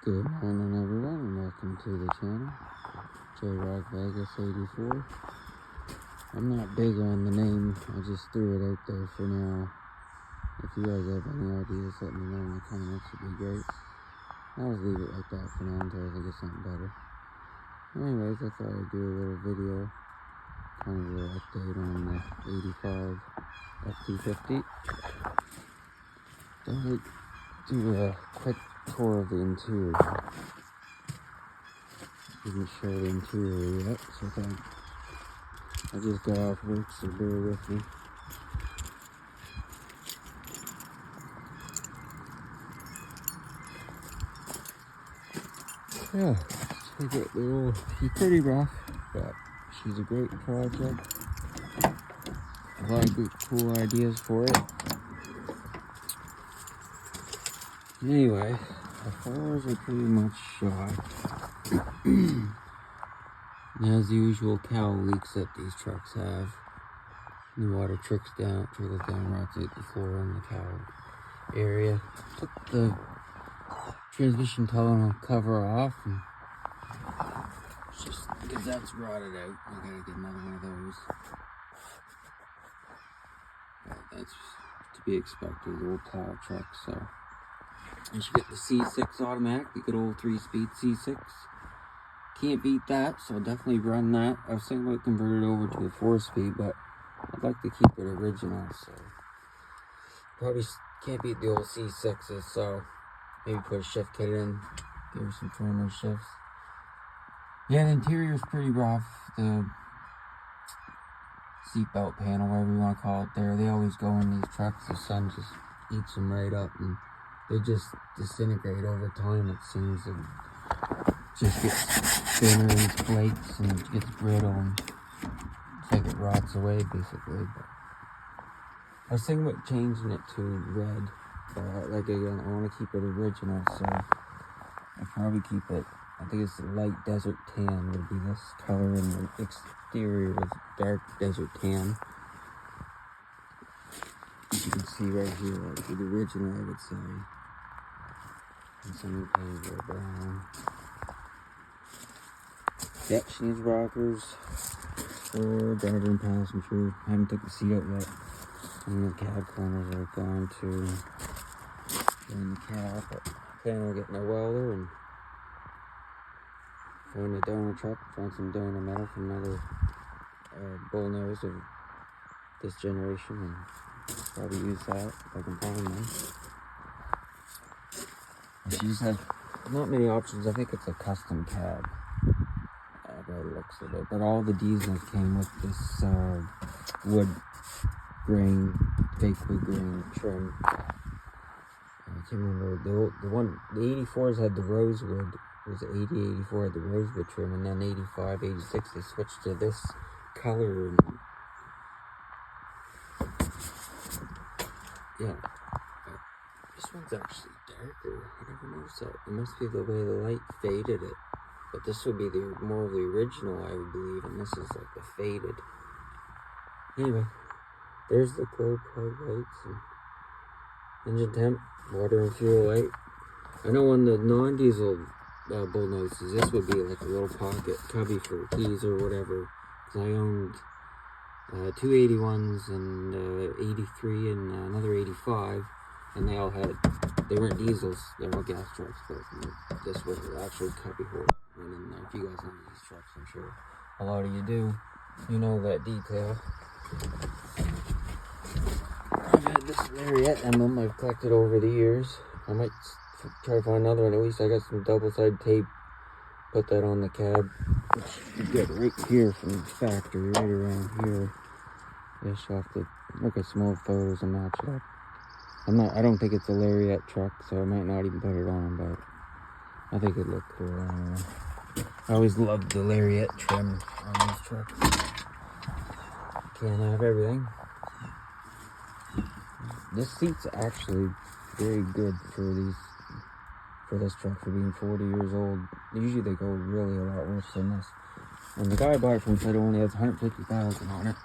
Good morning everyone and welcome to the channel. J-Rock Vegas 84. I'm not big on the name, I just threw it out there for now. If you guys have any ideas, let me know in the comments, it'd be great. I'll just leave it like that for now until I think of something better. Anyways, I thought I'd do a little video, kind of a little update on the 85 F250. Thought I'd do a quick tour of the interior. Didn't show the interior yet, so I just got off work, so bear with me. Yeah, check it. She's pretty rough, but she's a great project. A lot of good, cool ideas for it. Anyway, the floors are pretty much shot. As usual, cowl leaks that these trucks have. The water trickles down, rots out the floor on the cowl area. Took the transmission tunnel cover off, and just because that's rotted out, I gotta get another one of those. But that's to be expected, the old plow truck. So you should get the C6 automatic, the good old 3-speed C6. Can't beat that, so I'll definitely run that. I was thinking about converting it over to a 4-speed, but I'd like to keep it original, so probably can't beat the old C6s, so maybe put a shift kit in, give her some firmer shifts. Yeah, the interior's pretty rough. The seatbelt panel, whatever you want to call it there, they always go in these trucks. The sun just eats them right up, and they just disintegrate over time, it seems, and just gets thinner and flakes and gets brittle, and it's like it rots away basically. But I was thinking about changing it to red, but like again, I want to keep it original, so I'll probably keep it, I think it's light desert tan would be this color, and the exterior is dark desert tan. As you can see right here, like the original, I would say. And some of the paint are brown. Yep, she needs rockers for driver and passenger. I haven't took the seat out yet. And the cab corners are gone too. In the cab, but I plan on getting a welder and throwing it down the truck, find some donor metal from another bull nose of this generation, and probably use that if I can find one. She just has not many options. I think it's a custom cab. By the looks of it, but all the diesels came with this wood grain, fake wood grain trim. I can't remember the 84s had the rosewood. It was 80, 84 had the rosewood trim, and then 85, 86 they switched to this color. And yeah, this one's actually darker. I never noticed that. It must be the way the light faded it. But this would be the more of the original, I would believe, and this is like the faded. Anyway, there's the glow plug lights and engine temp, water and fuel light. I know on the non-diesel bull noses, this would be like a little pocket cubby for keys or whatever. Because I owned two 81s and 83 and another 85, and they weren't diesels, they were all gas trucks, but this was the actual cubby hole. And in there. If you guys know these trucks, I'm sure a lot of you do. You know that detail. I've had this Lariat emblem I've collected over the years. I might try to find another one. At least I got some double-sided tape. Put that on the cab, which you get right here from the factory, right around here. Just have to look at some old photos and match it up. I don't think it's a Lariat truck, so I might not even put it on, but I think it'd look cool anyway. I always loved the Lariat trim on these trucks. Can't have everything. This seat's actually very good for this truck for being 40 years old. Usually they go really a lot worse than this. And the guy I bought it from said it only has 150,000 on it.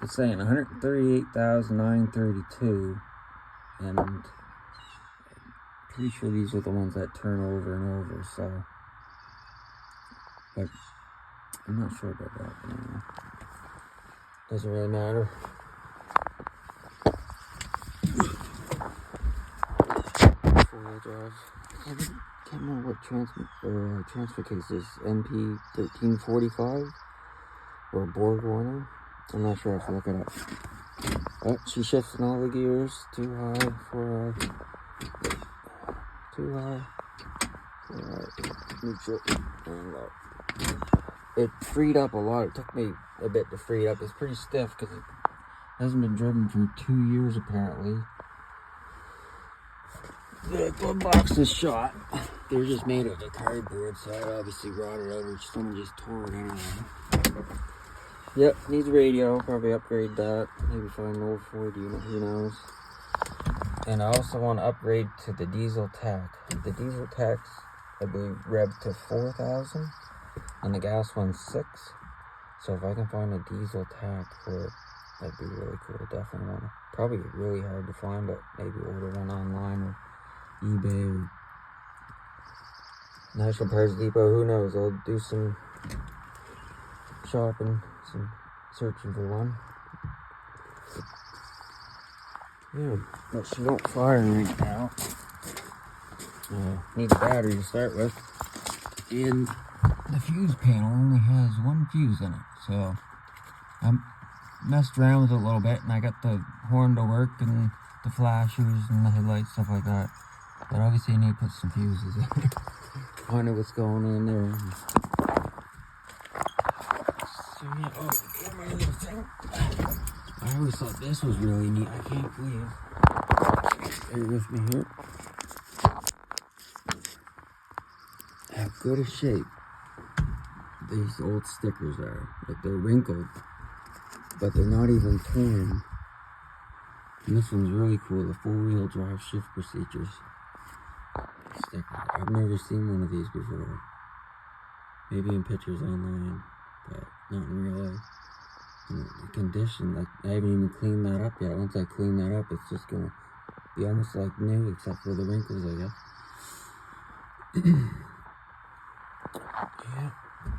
It's saying 138,932, and pretty sure these are the ones that turn over and over, so. But I'm not sure about that. Anyway. Doesn't really matter. Four-wheel drive. I can't remember what transfer case is. NP 1345 or Borg Warner. I'm not sure. I have to look it up. But she's shifting all the gears too high for too high. Neutral and low. It freed up a lot. It took me a bit to free it up. It's pretty stiff because it hasn't been driven for 2 years apparently. The glove box is shot. They're just made of the cardboard, so it obviously rotted out or someone just tore it anyway. Yep, needs a radio. Probably upgrade that. Maybe find an old Ford unit. Who knows? And I also want to upgrade to the diesel tack. The diesel tack's, I believe, revved to 4,000, and the gas one's 6. So if I can find a diesel tack for it, that'd be really cool. Definitely want to. Probably really hard to find, but maybe order one online or eBay or National Parts Depot. Who knows? I'll do some shopping, some searching for one. Yeah, but she don't fire right now. Need a battery to start with, and the fuse panel only has one fuse in it, so I messed around with it a little bit, and I got the horn to work and the flashers and the headlights, stuff like that. But obviously, you need to put some fuses in. Find out what's going on there. So yeah, oh, get my little thing. I always thought this was really neat. I can't believe. Bear with me here. How good a shape these old stickers are. Like, they're wrinkled, but they're not even torn. And this one's really cool. The 4-wheel drive shift procedures sticker. I've never seen one of these before. Maybe in pictures online, but not in real life. And the condition, like, I haven't even cleaned that up yet. Once I clean that up, it's just gonna be almost like new, except for the wrinkles, I guess. Yeah.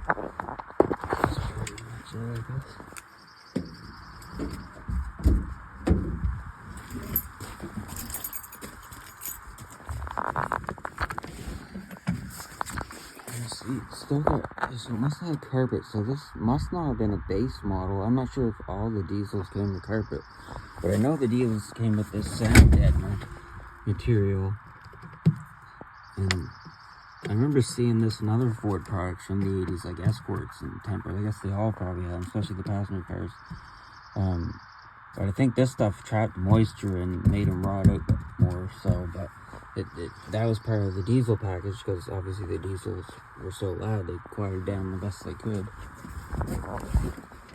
That's pretty much it, I guess. Still got, this one must have carpet, so this must not have been a base model. I'm not sure if all the diesels came with carpet, but I know the diesels came with this sand deadener material. And I remember seeing this in other Ford products from the 80s, like Escorts and Tempers. I guess they all probably had them, especially the passenger cars. But I think this stuff trapped moisture and made them rot out more, so, but that was part of the diesel package, because obviously the diesels were so loud, they quieted down the best they could.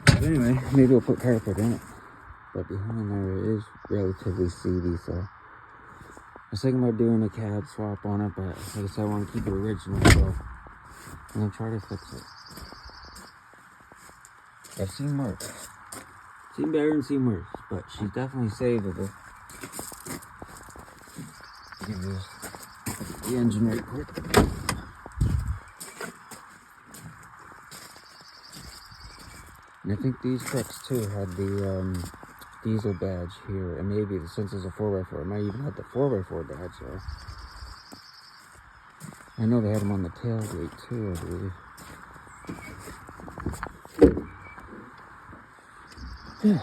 But anyway, maybe we'll put carpet in it. But behind there it is relatively seedy, so I was thinking about doing a cab swap on it, but like I said, I want to keep it original, so I'm going to try to fix it. I've seen worse. Seen better and seen worse, but she's definitely savable. Give you the engine right quick. And I think these trucks too had the diesel badge here, and maybe since it's a 4x4, it might even have the 4x4 badge there. I know they had them on the tailgate too, I believe. Yeah,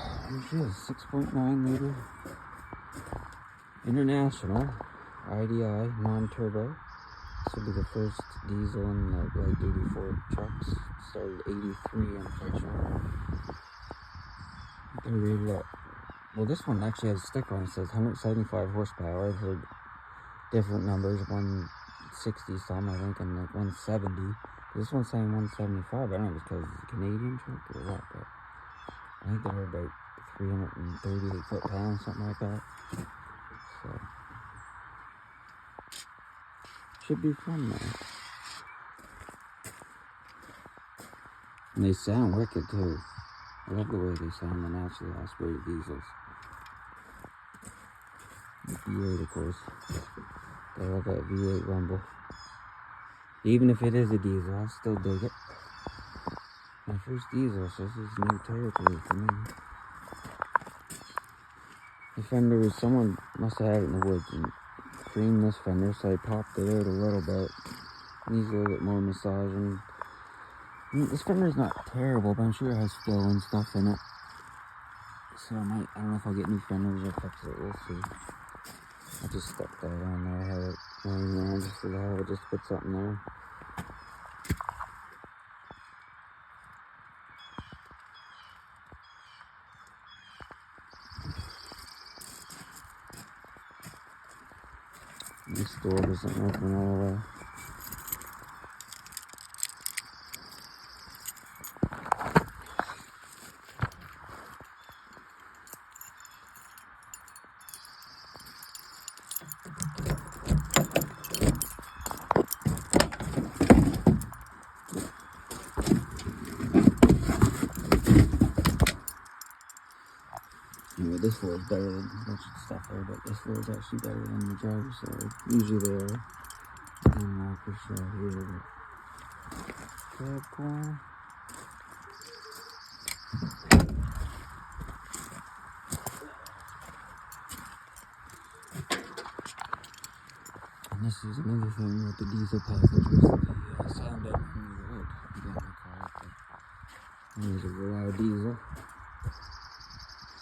she is 6.9 liter International IDI non-turbo. This will be the first diesel in the light duty Ford trucks. Started 83, I'm pretty sure. They rated up. Well, this one actually has a sticker on it. It says 175 horsepower. I've heard different numbers, 160 some, I think, and like 170. This one's saying 175. I don't know if it's because it's a Canadian truck or what, but I think they're about 338 foot-pounds, something like that. So should be fun though. And they sound wicked too. I love the way they sound, the naturally aspirated diesels. With V8, of course. I love that V8 rumble. Even if it is a diesel, I'll still dig it. My first diesel, so this is new territory for me. The fender was, someone must have had it in the woods and creamed this fender, so I popped it out a little bit. Needs a little bit more massaging. I mean, this fender's not terrible, but I'm sure it has fill and stuff in it. So I don't know if I'll get new fenders or fix it, we'll see. I just stuck that on there, I had it laying around just for the hell of it, just put something there. This door doesn't open all the way. Anyway, this floor is better than a bunch of stuff there, but this floor is actually better than the driver's side. Usually they are. And Walker's right here, but cab corner. And this is another thing with the diesel package was the sound out from the wood. Again, I call it. There's a Royale diesel.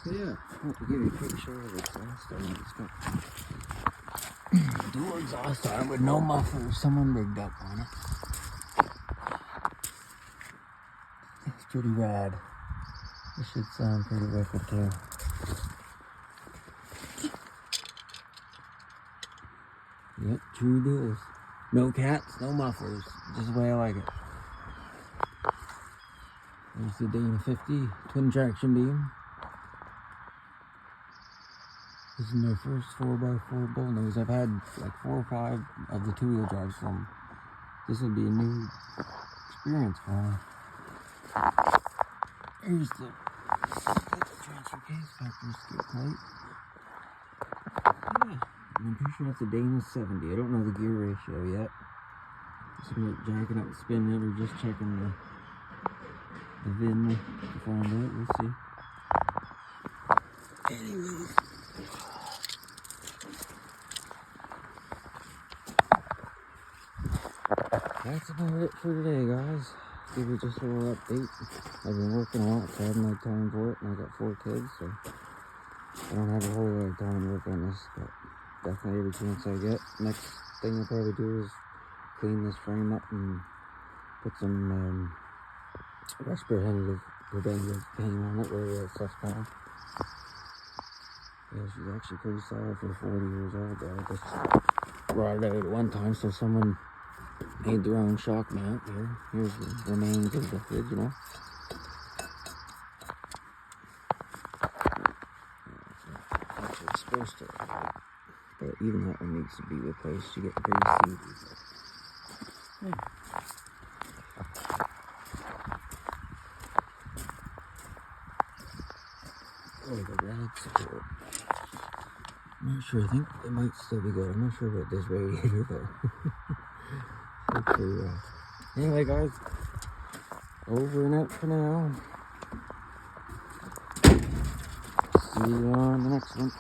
So yeah, I want to give you a picture of the exhaust on it. It's got dual exhaust on it with no muffler. Someone rigged up on it. It's pretty rad. It should sound pretty wicked too. Yep, true duals. No cats, no mufflers. Just the way I like it. There's the Dana 50 twin traction beam. This is my first 4x4 bullnose. I've had like 4 or 5 of the 2-wheel drives from them. This will be a new experience for me. Here's the transfer case, factory skid plate. Yeah, I'm pretty sure that's a Dana 70. I don't know the gear ratio yet. Just jacking up and spinning it, or just checking the VIN to find out. We'll see. Anyways. That's about it for today, guys. Give you just a little update. I've been working a lot, so I haven't had time for it, and I got 4 kids, so I don't have a whole lot of time to work on this, but definitely every chance I get. Next thing I'll probably do is clean this frame up and put some rust preventative paint on it, whatever that stuff's called. Yeah, she's actually pretty solid for 40 years old, though. I just rotted out at one time, so someone made their own shock mount here. Here's the remains of the original. Actually, it's supposed to, but even that one needs to be replaced. You get pretty seedy. Yeah. Oh, the rad support. I'm not sure. I think it might still be good. I'm not sure about this radiator though. Pretty rough. Anyway, guys, over and out for now. See you on the next one.